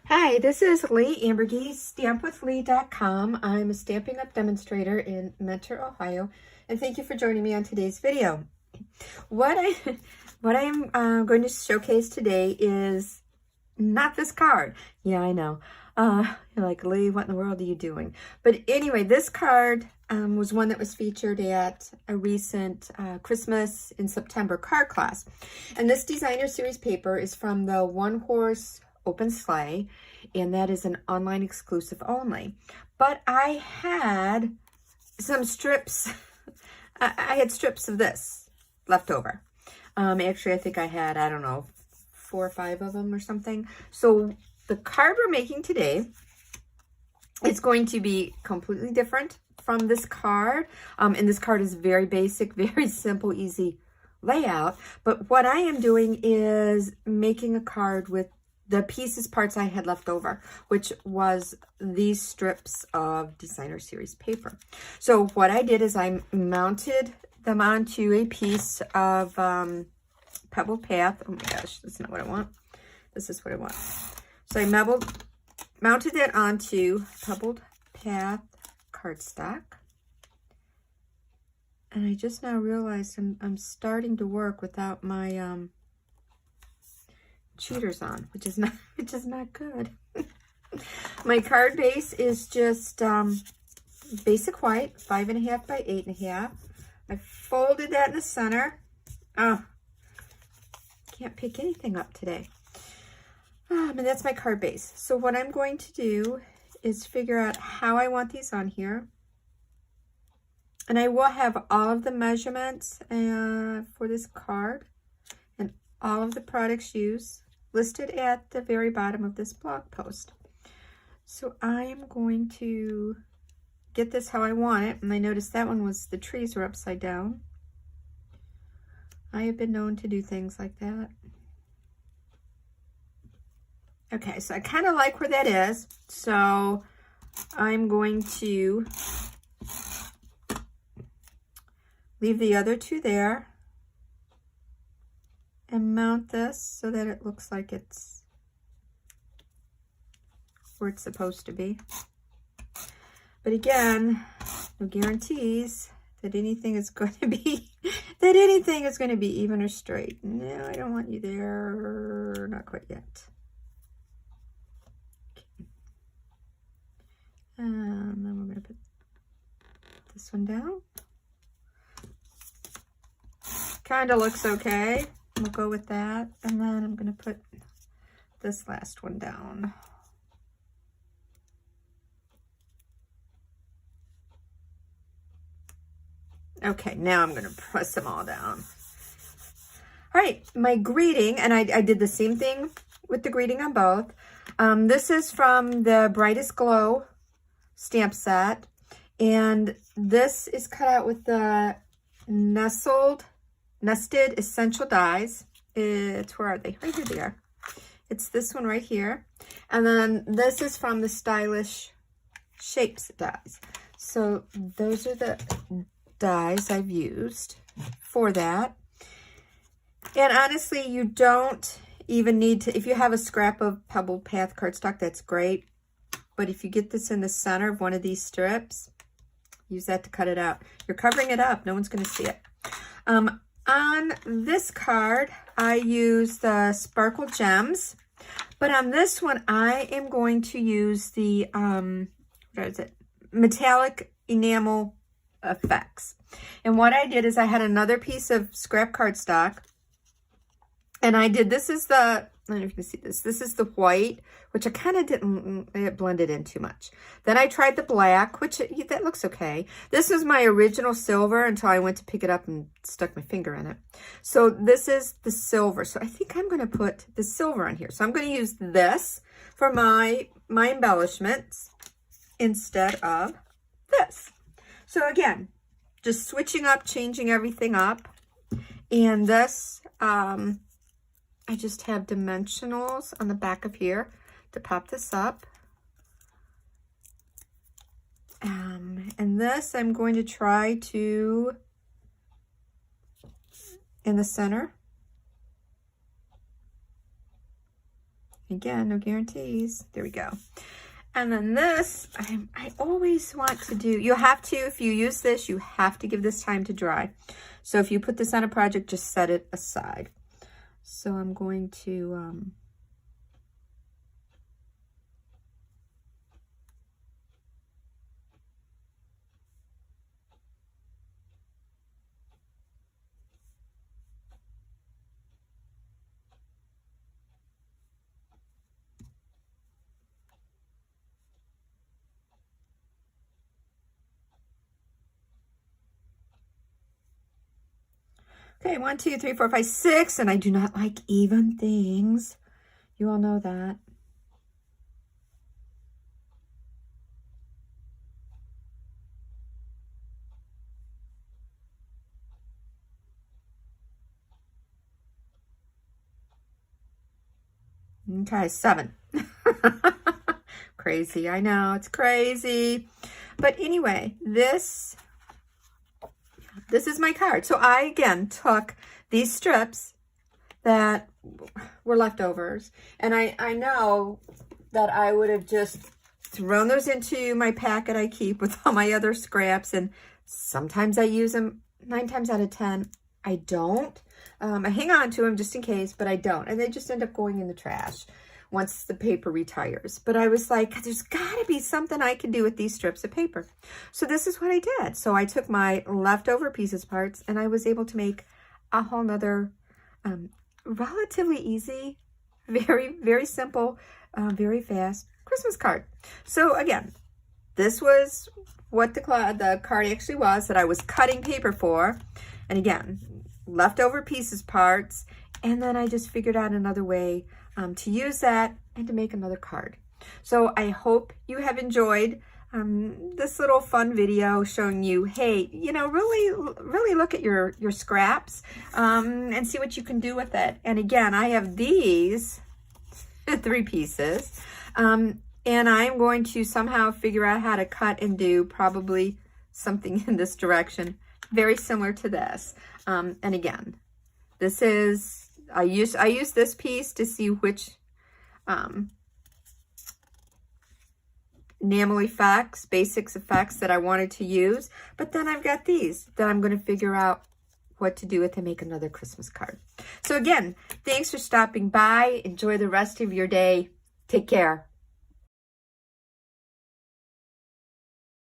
Hi, this is Leigh Ambergy, stampwithleigh.com. I'm a Stampin' Up! Demonstrator in Mentor, Ohio, and thank you for joining me on today's video. What I'm going to showcase today is not this card. Yeah, I know. You're like, Leigh, what in the world are you doing? But anyway, this card was one that was featured at a recent Christmas in September card class. And this designer series paper is from the One Horse Open Sleigh, and that is an online exclusive only. But I had some strips. I had strips of this left over. Actually, I think I had, I don't know, 4 or 5 of them or something. So the card we're making today is going to be completely different from this card. And this card is very basic, very simple, easy layout. But what I am doing is making a card with the parts I had left over, which was these strips of designer series paper. So what I did is I mounted them onto a piece of Pebble Path. Oh my gosh, that's not what I want. This is what I want. So I mounted it onto Pebbled Path cardstock. And I just now realized I'm starting to work without my cheaters on, which is not good. My card base is just basic white, 5.5 by 8.5. I folded that in the center. Oh, can't pick anything up today. And that's my card base. So what I'm going to do is figure out how I want these on here. And I will have all of the measurements for this card and all of the products used listed at the very bottom of this blog post. So I am going to get this how I want it. And I noticed that one was, the trees were upside down. I have been known to do things like that. Okay, so I kind of like where that is. So I'm going to leave the other two there and mount this so that it looks like it's where it's supposed to be. But again, no guarantees that anything is going to be even or straight. No, I don't want you there. Not quite yet. Okay. And then we're going to put this one down. Kind of looks okay. We'll go with that. And then I'm going to put this last one down. Okay, now I'm going to press them all down. All right, my greeting, and I did the same thing with the greeting on both. This is from the Brightest Glow stamp set. And this is cut out with the Nested Essential Dies. Where are they? Right here they are. It's this one right here. And then this is from the Stylish Shapes dies. So those are the dies I've used for that. And honestly, you don't even need to, if you have a scrap of Pebble Path cardstock, that's great. But if you get this in the center of one of these strips, use that to cut it out. You're covering it up. No one's going to see it. On this card, I use the Sparkle Gems, but on this one, I am going to use the, what is it? Metallic Enamel Effects. And what I did is I had another piece of scrap cardstock, and I did, this is the, I don't know if you can see this. This is the white, which I kind of didn't, it blended in too much. Then I tried the black, which that looks okay. This was my original silver until I went to pick it up and stuck my finger in it. So this is the silver. So I think I'm going to put the silver on here. So I'm going to use this for my embellishments instead of this. So again, just switching up, changing everything up. And this, I just have dimensionals on the back of here to pop this up. And this I'm going to try to, in the center, Again, no guarantees. There we go. And then this, I always want to do, you have to, if you use this, you have to give this time to dry. So if you put this on a project, just set it aside. So I'm going to, okay, 1, 2, 3, 4, 5, 6, and I do not like even things. You all know that. Okay, 7. Crazy, I know, it's crazy. But anyway, this is my card. So I, again, took these strips that were leftovers, and I know that I would have just thrown those into my packet I keep with all my other scraps, and sometimes I use them. 9 times out of 10, I don't. I hang on to them just in case, but I don't. And they just end up going in the trash once the paper retires. But I was like, there's got to be something I can do with these strips of paper. So this is what I did. So I took my leftover pieces parts, and I was able to make a whole nother relatively easy, very, very simple, very fast Christmas card. So again, this was what the card actually was that I was cutting paper for. And again, leftover pieces parts, and then I just figured out another way to use that and to make another card. So I hope you have enjoyed this little fun video showing you, hey, you know, really look at your scraps and see what you can do with it. And again, I have these 3 pieces, and I'm going to somehow figure out how to cut and do probably something in this direction, very similar to this. And again, this is, I use this piece to see which enamel effects, basics effects that I wanted to use. But then I've got these that I'm going to figure out what to do with and make another Christmas card. So again, thanks for stopping by. Enjoy the rest of your day. Take care.